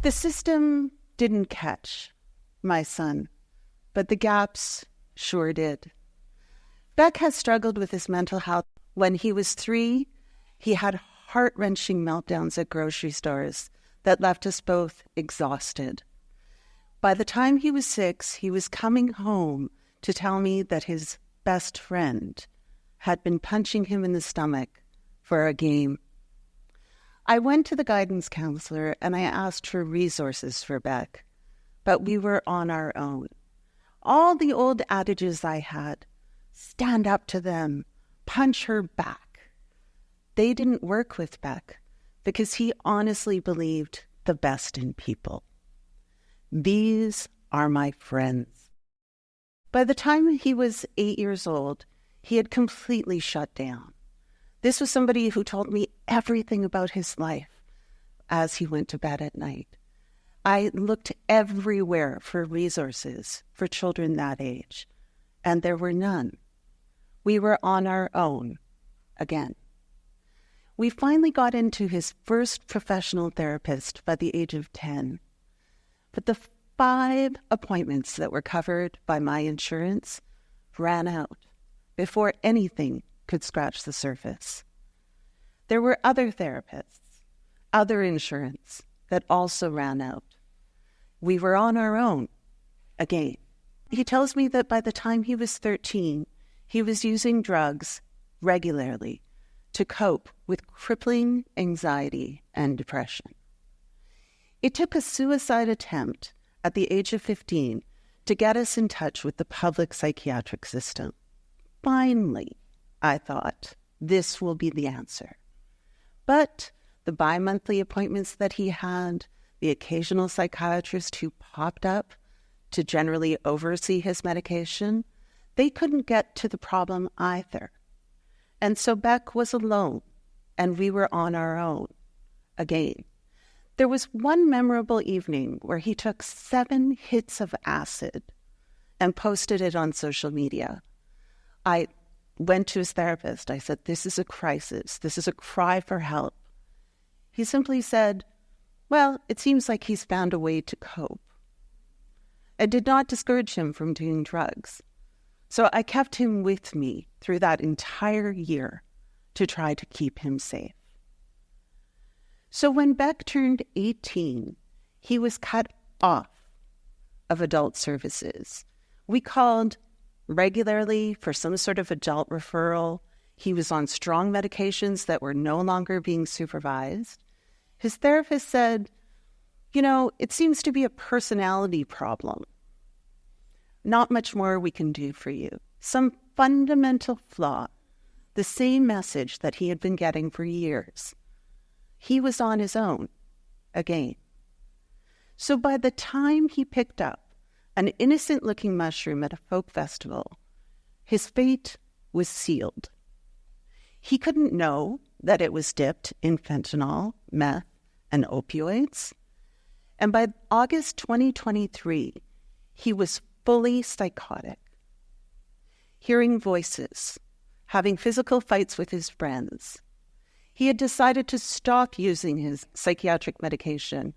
The system didn't catch my son, but the gaps sure did. Beck has struggled with his mental health. When he was 3, he had heart-wrenching meltdowns at grocery stores that left us both exhausted. By the time he was 6, he was coming home to tell me that his best friend had been punching him in the stomach for a game. I went to the guidance counselor and I asked for resources for Beck, but we were on our own. All the old adages I had, stand up to them, punch her back, they didn't work with Beck because he honestly believed the best in people. These are my friends. By the time he was 8 years old, he had completely shut down. This was somebody who told me everything about his life as he went to bed at night. I looked everywhere for resources for children that age, and there were none. We were on our own again. We finally got into his first professional therapist by the age of 10. But the 5 appointments that were covered by my insurance ran out before anything could scratch the surface. There were other therapists, other insurance that also ran out. We were on our own again. He tells me that by the time he was 13, he was using drugs regularly to cope with crippling anxiety and depression. It took a suicide attempt at the age of 15 to get us in touch with the public psychiatric system. Finally, I thought, this will be the answer. But the bi-monthly appointments that he had, the occasional psychiatrist who popped up to generally oversee his medication, they couldn't get to the problem either. And so Beck was alone, and we were on our own again. There was one memorable evening where he took 7 hits of acid and posted it on social media. I went to his therapist. I said, this is a crisis. This is a cry for help. He simply said, well, it seems like he's found a way to cope. It did not discourage him from doing drugs. So I kept him with me through that entire year to try to keep him safe. So when Beck turned 18, he was cut off of adult services. We called regularly for some sort of adult referral. He was on strong medications that were no longer being supervised. His therapist said, it seems to be a personality problem. Not much more we can do for you. Some fundamental flaw, the same message that he had been getting for years. He was on his own again. So by the time he picked up an innocent-looking mushroom at a folk festival, his fate was sealed. He couldn't know that it was dipped in fentanyl, meth, and opioids. And by August 2023, he was fully psychotic, hearing voices, having physical fights with his friends. He had decided to stop using his psychiatric medication,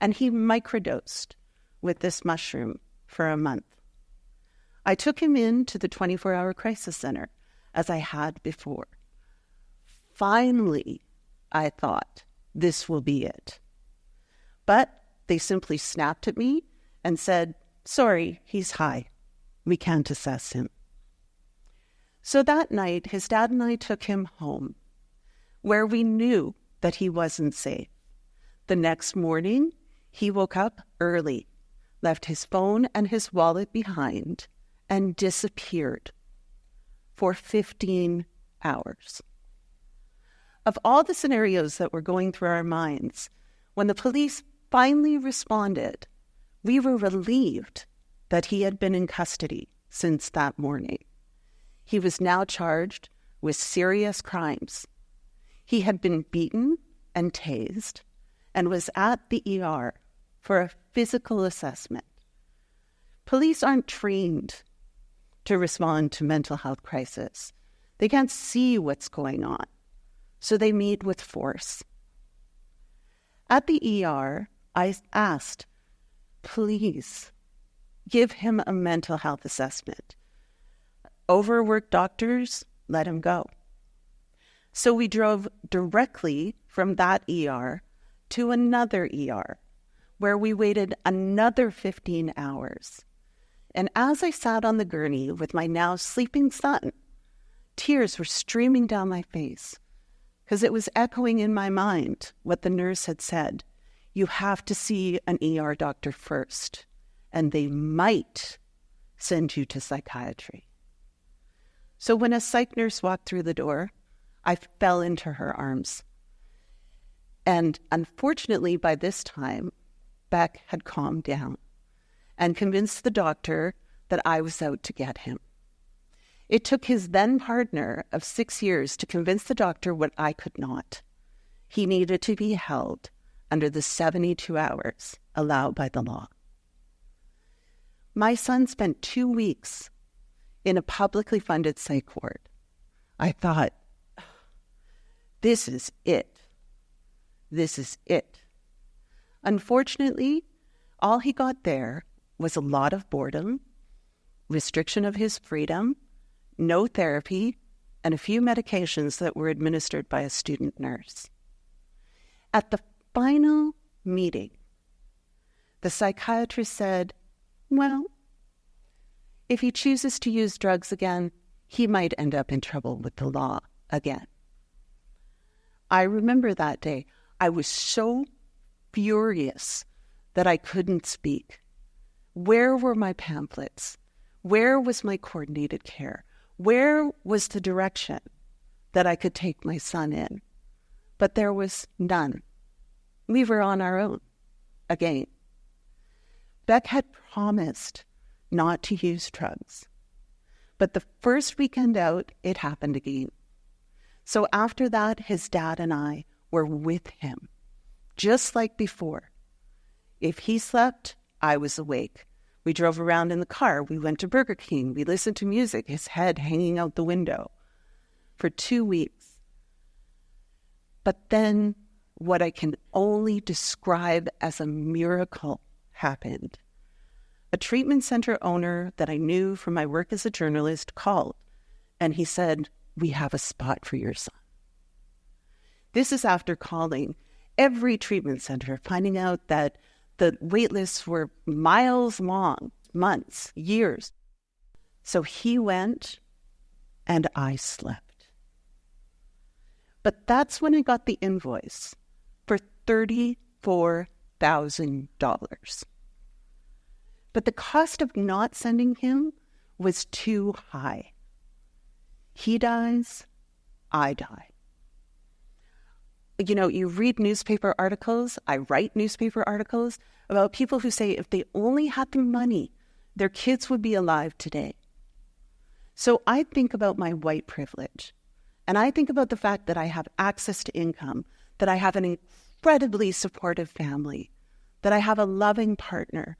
and he microdosed with this mushroom for a month. I took him into the 24-hour crisis center, as I had before. Finally, I thought, this will be it. But they simply snapped at me and said, sorry, he's high. We can't assess him. So that night, his dad and I took him home, where we knew that he wasn't safe. The next morning, he woke up early, left his phone and his wallet behind, and disappeared for 15 hours. Of all the scenarios that were going through our minds, when the police finally responded, we were relieved that he had been in custody since that morning. He was now charged with serious crimes. He had been beaten and tased and was at the ER for a physical assessment. Police aren't trained to respond to mental health crisis. They can't see what's going on, so they meet with force. At the ER, I asked, please give him a mental health assessment. Overworked doctors, let him go. So we drove directly from that ER to another ER, where we waited another 15 hours. And as I sat on the gurney with my now sleeping son, tears were streaming down my face because it was echoing in my mind what the nurse had said. You have to see an ER doctor first, and they might send you to psychiatry. So when a psych nurse walked through the door, I fell into her arms. And unfortunately, by this time, Beck had calmed down and convinced the doctor that I was out to get him. It took his then partner of 6 years to convince the doctor what I could not. He needed to be held under the 72 hours allowed by the law. My son spent 2 weeks in a publicly funded psych ward. I thought, this is it. This is it. Unfortunately, all he got there was a lot of boredom, restriction of his freedom, no therapy, and a few medications that were administered by a student nurse. At the final meeting, the psychiatrist said, well, if he chooses to use drugs again, he might end up in trouble with the law again. I remember that day. I was so furious that I couldn't speak. Where were my pamphlets? Where was my coordinated care? Where was the direction that I could take my son in? But there was none. We were on our own again. Beck had promised not to use drugs. But the first weekend out, it happened again. So after that, his dad and I were with him, just like before. If he slept, I was awake. We drove around in the car. We went to Burger King. We listened to music, his head hanging out the window, for 2 weeks. But then what I can only describe as a miracle happened. A treatment center owner that I knew from my work as a journalist called, and he said, we have a spot for your son. This is after calling every treatment center, finding out that the wait lists were miles long, months, years. So he went, and I slept. But that's when I got the invoice for $34,000. But the cost of not sending him was too high. He dies, I die. You know, you read newspaper articles, I write newspaper articles about people who say if they only had the money, their kids would be alive today. So I think about my white privilege, and I think about the fact that I have access to income, that I have an incredibly supportive family, that I have a loving partner,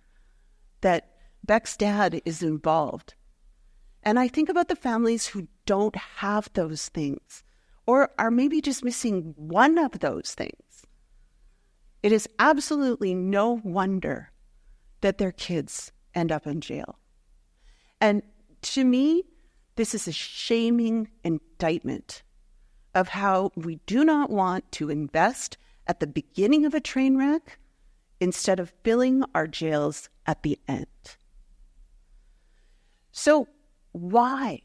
that Beck's dad is involved. And I think about the families who don't have those things, or are maybe just missing one of those things. It is absolutely no wonder that their kids end up in jail. And to me, this is a shaming indictment of how we do not want to invest at the beginning of a train wreck instead of filling our jails at the end. So why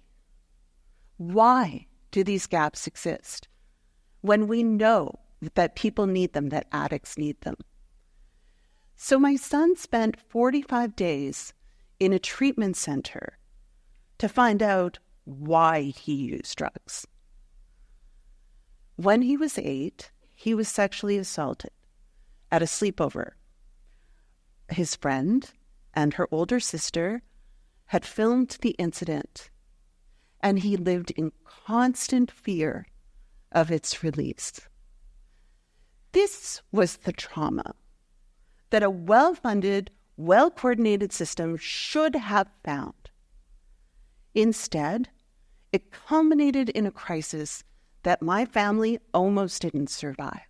do these gaps exist when we know that people need them, that addicts need them? So my son spent 45 days in a treatment center to find out why he used drugs. When he was 8, he was sexually assaulted at a sleepover. His friend and her older sister had filmed the incident, and he lived in constant fear of its release. This was the trauma that a well-funded, well-coordinated system should have found. Instead, it culminated in a crisis that my family almost didn't survive.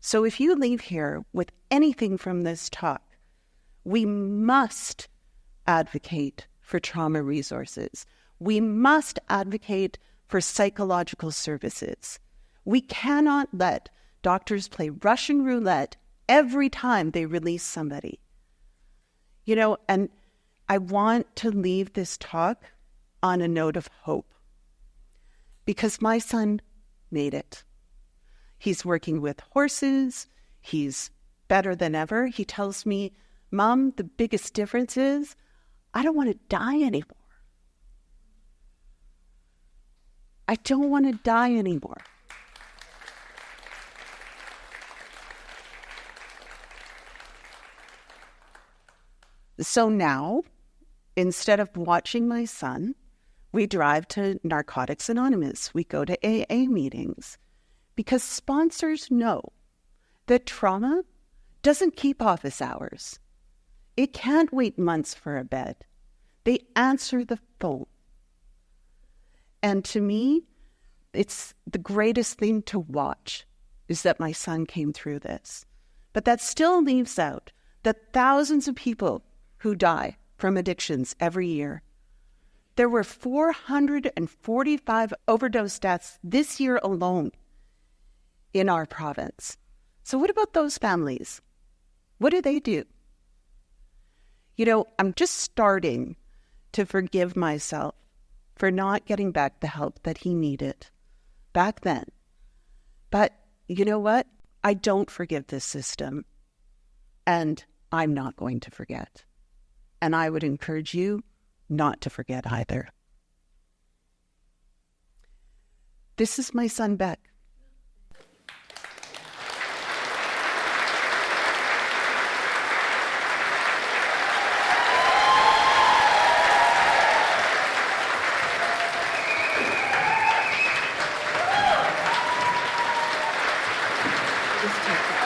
So if you leave here with anything from this talk, we must advocate for trauma resources. We must advocate for psychological services. We cannot let doctors play Russian roulette every time they release somebody. And I want to leave this talk on a note of hope, because my son made it. He's working with horses. He's better than ever. He tells me, Mom, the biggest difference is I don't want to die anymore. I don't want to die anymore. So now, instead of watching my son, we drive to Narcotics Anonymous. We go to AA meetings, because sponsors know that trauma doesn't keep office hours. It can't wait months for a bed. They answer the phone. And to me, it's the greatest thing to watch is that my son came through this. But that still leaves out the thousands of people who die from addictions every year. There were 445 overdose deaths this year alone in our province. So what about those families? What do they do? I'm just starting to forgive myself for not getting back the help that he needed back then. But you know what? I don't forgive this system, and I'm not going to forget. And I would encourage you not to forget either. This is my son, Beck. Just take it.